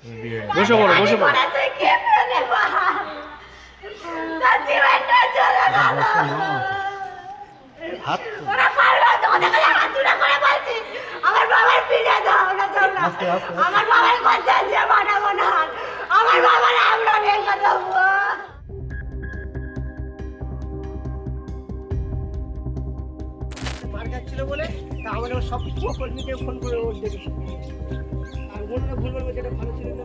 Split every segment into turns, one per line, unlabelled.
বসে পড়ো বসে পড়ো।
আমার বাবার পিঠে দাও না তোমরা। আমার বাবার কথা দিয়ে বানাবো না। আমার বাবার আমরা রেখে দেবো।
মার খাচ্ছিল বলে তা আমাদের সব কর্মীকে ফোন করে ওর দেখেছি। আর বললো ভুল বলবো যেটা ভালো ছিল না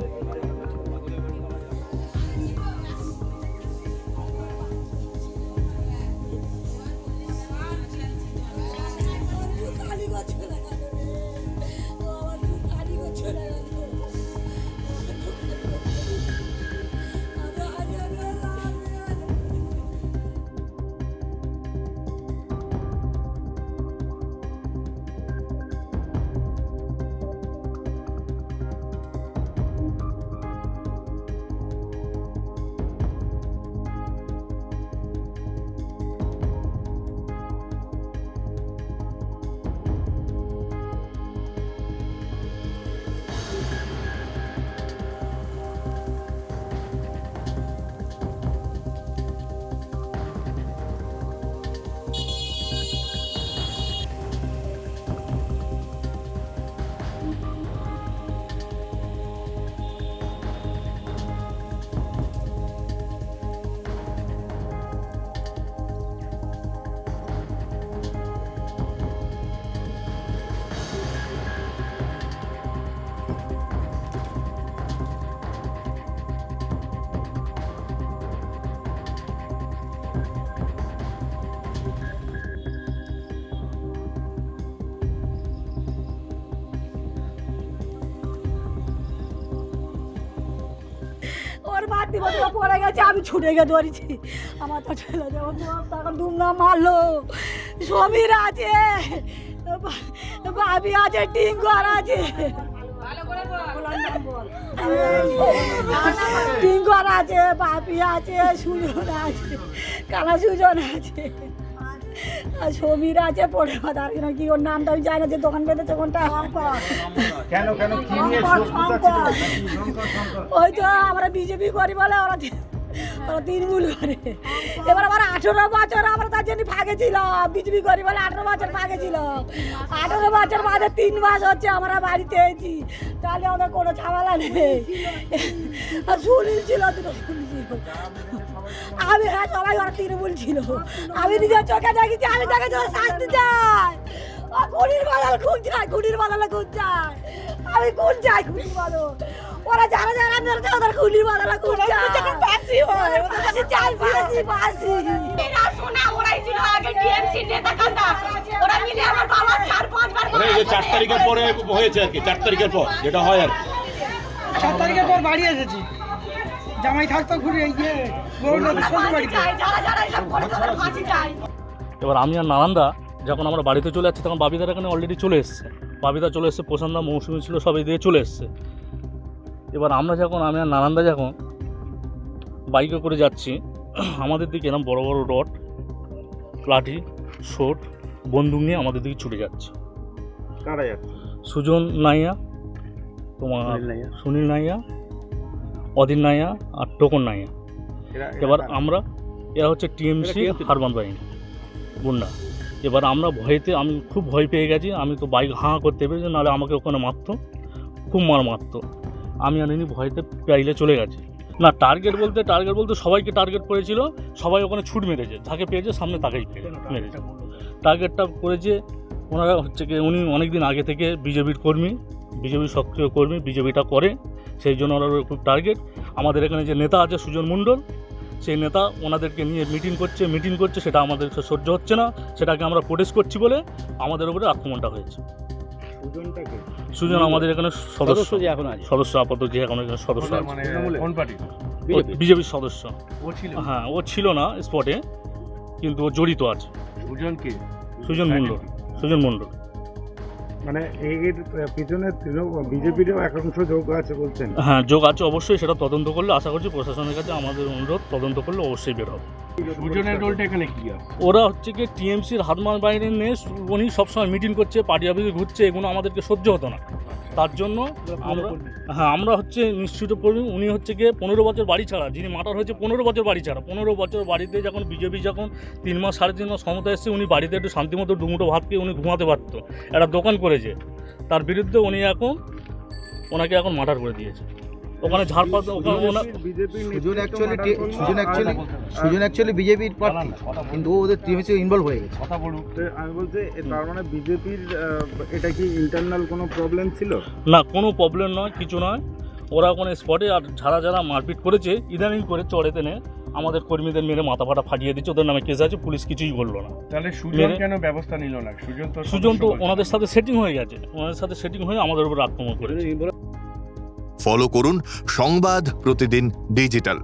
ওর বাড়তি বছর পড়ে গেছে, আমি ছুটে গিয়ে ধরেছি। আমার তো ছেলে যখন তখন দুমনা মারলো। সমীর আছে, ভাবি আছে, টিঙ্কর আছে, টিঙ্কর আছে, বাপি আছে, সুজন আছে, কালা সুজন আছে, আর সমীর আছে। পড়ে কথা কি ওর নামটা আমি জানি না, যে দোকান বেঁধেছে কোনটা।
কেন কেন কি নিয়ে
ওই তো আমরা বিজেপি করি বলে ওরা তৃণমূল করে। এবার আমার 18 বছর আমরা তার জন্য ভাগে ছিল। বিজেপি করি বলে 18 বছর ভাগে ছিল। 18 বছর বাদে 3 মাস হচ্ছে আমরা বাড়িতে এসেছি। তাহলে আমাদের কোনো ঝামেলা নেই। আর সুনীল ছিল, দুটো সুনীল ছিল। আমি হ্যাঁ সবাই ওরা তৃণমূল ছিল। আমি নিজের চোখে দেখেছি, আমি তাকে জন্য শাস্তি চাই। খুনির বদল খুন চাই, খুনির বদলে খুন চাই। আমি খুন চাই, খুনির বদল। ওরা যারা যারা মেরেছে ওদের খুনির বদলে খুন চাই। ফাঁসি হয়, ফাঁসি চাই, ফাঁসি, ফাঁসি। এরা শোনা ওরাই ছিল আগে টিএমসি নেতা কান্ডা। ওরা মিলে আমার বাবা 4-5 বার
এই যে 4 তারিখের পরে হয়েছে আর কি, 4 তারিখের পর যেটা হয় আর কি।
4 তারিখের পর বাড়ি এসেছি। জামাই থাকতো ঘুরে গিয়ে শ্বশুর বাড়িতে।
যারা যারা এসব করে তাদের ফাঁসি চাই।
এবার আমি আর নারান্দা যখন আমরা বাড়িতে চলে যাচ্ছি তখন বাবিদার এখানে অলরেডি চলে এসছে। বাবিদা চলে এসছে, প্রশান্তদা, মৌসুমি ছিল, সবাই দিয়ে চলে এসছে। এবার আমরা যখন আমি আর নারান্দা যখন বাইকে করে যাচ্ছি, আমাদের দিকে এরকম বড় বড় রড, লাঠি, শোট, বন্দুক নিয়ে আমাদের দিকে ছুটে যাচ্ছে।
কারা যাচ্ছে?
সুজন নাইয়া, তোমার সুনীল নাইয়া, অদিন নাইয়া আর টোকন নাইয়া। এবার আমরা, এরা হচ্ছে টিএমসি হারবান বাহিনী গুন্ডা। এবার আমরা ভয়েতে, আমি খুব ভয় পেয়ে গেছি। আমি তো বাইক হাঁ করতে পেরেছি, নাহলে আমাকে ওখানে মারতো, খুব মারতো। আমি আর এমনি ভয়েতে পাইলে চলে গেছি। না টার্গেট বলতে সবাইকে টার্গেট করেছিল। সবাই ওখানে ছুট মেরেছে, যাকে পেয়েছে সামনে তাকেই মেরেছে। টার্গেটটা করেছে ওনারা হচ্ছে কি, উনি অনেক দিন আগে থেকে বিজেপির কর্মী, বিজেপির সক্রিয় কর্মী, বিজেপিটা করে, সেই জন্য ওনারা খুব টার্গেট। আমাদের এখানে যে নেতা আছে সুজন মণ্ডল, সেই নেতা ওনাদেরকে নিয়ে মিটিং করছে, সেটা আমাদের সহ্য হচ্ছে না। সেটাকে আমরা প্রোটেস্ট করছি বলে আমাদের উপরে আক্রমণটা হয়েছে। সুজন আমাদের এখানে সদস্য, সদস্য আপাতত যে এখন এখানে সদস্য আছে, বিজেপির সদস্য। হ্যাঁ, ও ছিল না স্পটে, কিন্তু ও জড়িত আছে। সুজন মণ্ডল।
মানে এর পিছনে বিজেপিরও একাংশ যোগ আছে বলছেন?
হ্যাঁ, যোগ আছে অবশ্যই। সেটা তদন্ত করলে আশা করছি প্রশাসনের কাছে আমাদের অনুরোধ, তদন্ত করলে অবশ্যই বের হবে।
সুজনের রোলটা এখানে কি আছে?
ওরা হচ্ছে কি টিএমসির হাতমান বাইরে নিয়ে উনি সবসময় মিটিং করছে, পার্টি অফিসে ঘুরছে, এগুলো আমাদেরকে সহ্য হতো না। তার জন্য আমরা হচ্ছে নিশ্চিত করি উনি হচ্ছে গিয়ে 15 বছর বাড়ি ছাড়া, যিনি মার্ডার হয়েছে 15 বছর বাড়ি ছাড়া। 15 বছর বাড়িতে যখন বিজেপি যখন 3 মাস 3.5 মাস ক্ষমতা এসছে, উনি বাড়িতে একটু শান্তিমতো দুমুটো ভাত খেয়ে উনি ঘুমাতে পারতো, একটা দোকান করেছে, তার বিরুদ্ধে উনি ওনাকে এখন মার্ডার করে দিয়েছে। ওখানে ঝাড়পাত
সুজন অ্যাকচুয়ালি বিজেপির প্রার্থী, কিন্তু ও ওদের টিএমসি ইনভলভ হয়ে গেছে।
আমি বলছি তার মানে বিজেপির এটা কি ইন্টারনাল কোনো প্রবলেম ছিল?
না, কোনো প্রবলেম নয়, কিছু নয়। ওরা ওখানে স্পটে আর যারা মারপিট করেছে ইদানিং করে চড়েতে নে আমাদের কর্মীদের মেরে মাথা ফাটা ফাটিয়ে দিচ্ছে, ওদের নামে কেস আছে, পুলিশ কিছুই করলো না।
তাহলে সুজন কেন ব্যবস্থা নিল না?
সুজন তো ওনাদের সাথে সেটিং হয়ে গেছে, ওনাদের সাথে সেটিং হয়ে আমাদের উপর আক্রমণ করেছে।
ফলো করুন সংবাদ প্রতিদিন ডিজিটাল।